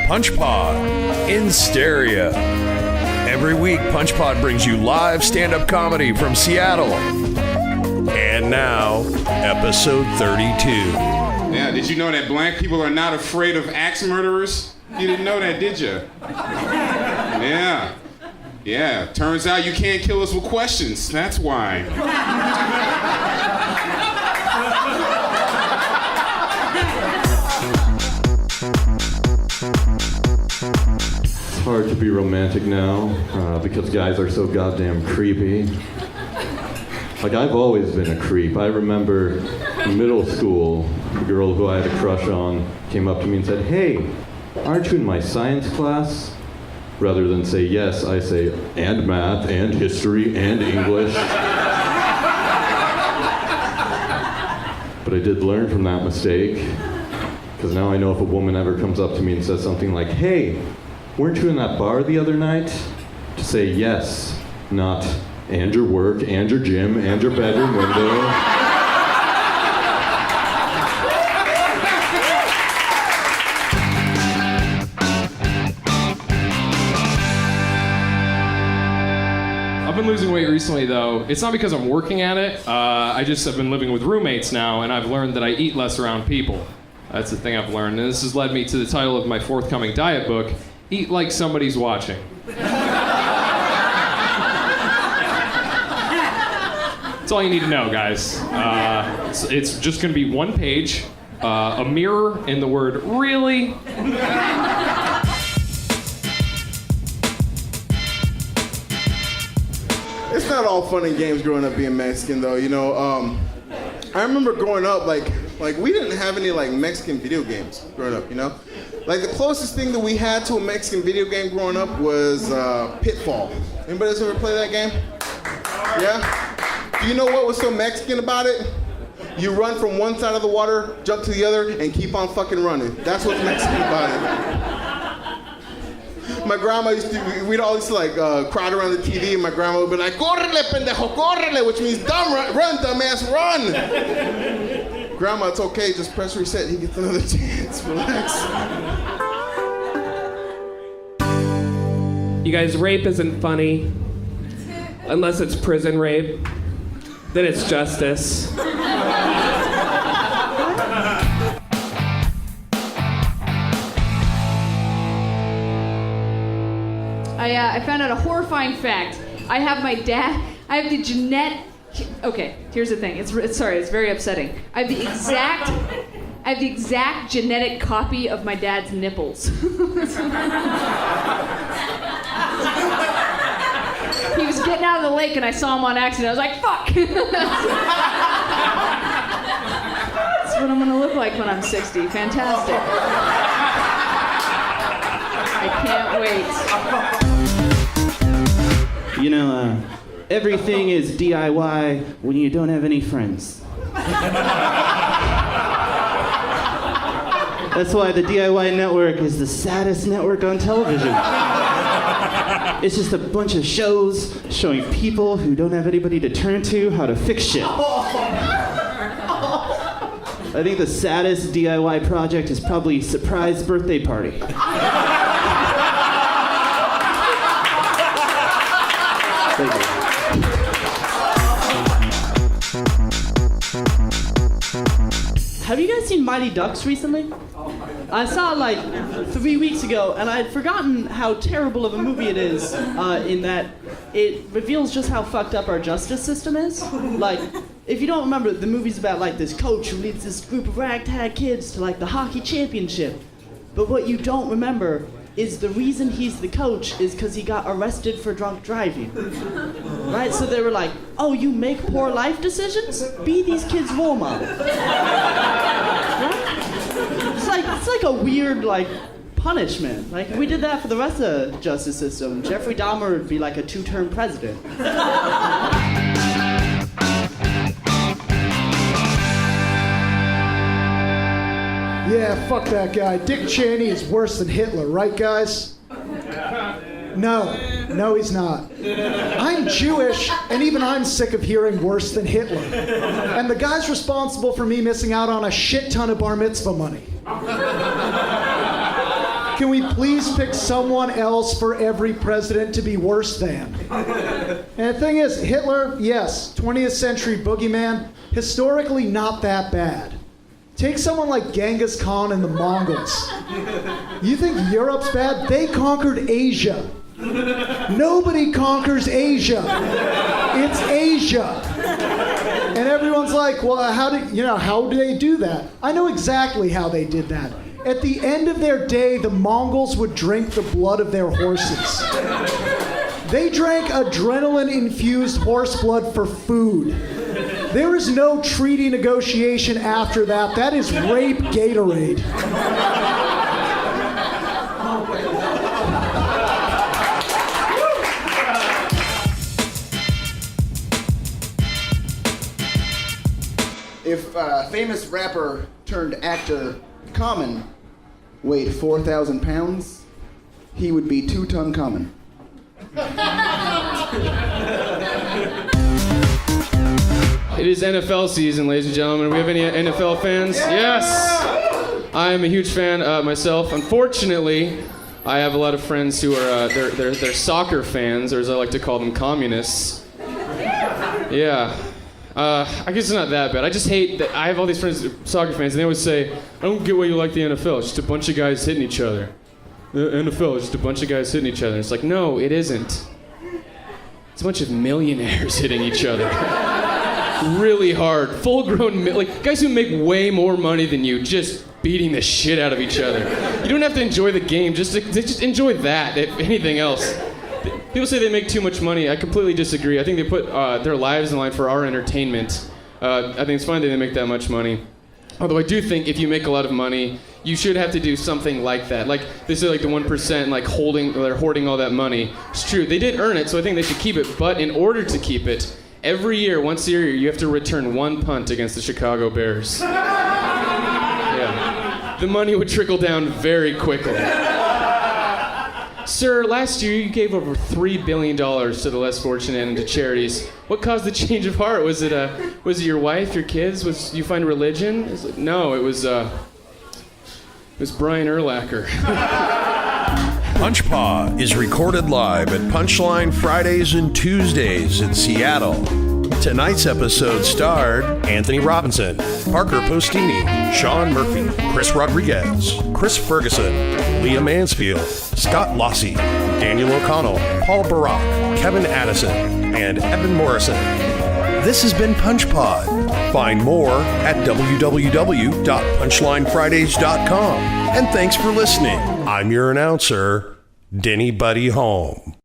PunchPod in stereo. Every week, PunchPod brings you live stand-up comedy from Seattle. And now, episode 32. Yeah, did you know that black people are not afraid of axe murderers? You didn't know that, did you? Yeah, turns out you can't kill us with questions. That's why. It's hard to be romantic now because guys are so goddamn creepy. Like, I've always been a creep. I remember in middle school, a girl who I had a crush on came up to me and said, "Hey, aren't you in my science class?" Rather than say yes, I say, "and math, and history, and English." But I did learn from that mistake, because now I know if a woman ever comes up to me and says something like, "Hey, weren't you in that bar the other night?" to say yes, not "and your work, and your gym, and your bedroom window." I've been losing weight recently, though. It's not because I'm working at it. I just have been living with roommates now, and I've learned that I eat less around people. That's the thing I've learned. And this has led me to the title of my forthcoming diet book, Eat Like Somebody's Watching. That's all you need to know, guys. It's just going to be one page, a mirror, and the word "really." It's not all fun and games growing up being Mexican, though. You know, I remember growing up, like we didn't have any like Mexican video games growing up. You know, like the closest thing that we had to a Mexican video game growing up was Pitfall. Anybody else ever play that game? Yeah. Do you know what was so Mexican about it? You run from one side of the water, jump to the other, and keep on fucking running. That's what's Mexican about it. My grandma we'd always like crowd around the TV, and my grandma would be like, "Córrele, pendejo, córrele," which means run, dumbass, run. Grandma, it's okay, just press reset, he gets another chance, relax. You guys, rape isn't funny. Unless it's prison rape. Then it's justice. I found out a horrifying fact. I have the genetic. Okay, here's the thing. It's very upsetting. I have the exact genetic copy of my dad's nipples. He was getting out of the lake and I saw him on accident. I was like, fuck! That's what I'm gonna look like when I'm 60. Fantastic. I can't wait. You know, everything is DIY when you don't have any friends. That's why the DIY network is the saddest network on television. It's just a bunch of shows showing people who don't have anybody to turn to how to fix shit. I think the saddest DIY project is probably Surprise Birthday Party. Thank you. Have you guys seen Mighty Ducks recently? I saw it like 3 weeks ago, and I had forgotten how terrible of a movie it is in that it reveals just how fucked up our justice system is. Like, if you don't remember, the movie's about like this coach who leads this group of ragtag kids to like the hockey championship. But what you don't remember is the reason he's the coach is because he got arrested for drunk driving. Right? So they were like, "Oh, you make poor life decisions? Be these kids' role model." Right? It's like a weird like punishment. Like if we did that for the rest of the justice system, Jeffrey Dahmer would be like a 2-term president. Yeah, fuck that guy. Dick Cheney is worse than Hitler, right, guys? No, he's not. I'm Jewish, and even I'm sick of hearing worse than Hitler. And the guy's responsible for me missing out on a shit ton of bar mitzvah money. Can we please pick someone else for every president to be worse than? And the thing is, Hitler, yes, 20th century boogeyman, historically not that bad. Take someone like Genghis Khan and the Mongols. You think Europe's bad? They conquered Asia. Nobody conquers Asia. It's Asia. And everyone's like, well, how do they do that? I know exactly how they did that. At the end of their day, the Mongols would drink the blood of their horses. They drank adrenaline-infused horse blood for food. There is no treaty negotiation after that. That is rape Gatorade. If a famous rapper turned actor Common weighed 4,000 pounds, he would be 2-ton Common. It is NFL season, ladies and gentlemen. Do we have any NFL fans? Yes! I am a huge fan myself. Unfortunately, I have a lot of friends who are they're soccer fans, or as I like to call them, communists. Yeah. I guess it's not that bad. I just hate that I have all these friends who are soccer fans, and they always say, I don't get why you like the NFL. It's just a bunch of guys hitting each other. The NFL is just a bunch of guys hitting each other. It's like, no, it isn't. It's a bunch of millionaires hitting each other. Really hard. Full-grown, like, guys who make way more money than you just beating the shit out of each other. You don't have to enjoy the game. Just enjoy that, if anything else. People say they make too much money. I completely disagree. I think they put their lives in line for our entertainment. I think it's fine that they make that much money. Although I do think if you make a lot of money, you should have to do something like that. Like they say, like the 1%, like they're hoarding all that money. It's true. They did earn it, so I think they should keep it. But in order to keep it, every year, once a year, you have to return one punt against the Chicago Bears. Yeah. The money would trickle down very quickly. Sir, last year you gave over $3 billion to the less fortunate and to charities. What caused the change of heart? Was it your wife, your kids? Was you find religion? No, it was Brian Urlacher. Punchpaw is recorded live at Punchline Fridays and Tuesdays in Seattle. Tonight's episode starred Anthony Robinson, Parker Postini, Sean Murphy, Chris Rodriguez, Chris Ferguson, Leah Mansfield, Scott Lossy, Daniel O'Connell, Paul Barak, Kevin Addison, and Evan Morrison. This has been Punchpod. Find more at www.punchlinefridays.com. And thanks for listening. I'm your announcer, Denny Buddy Home.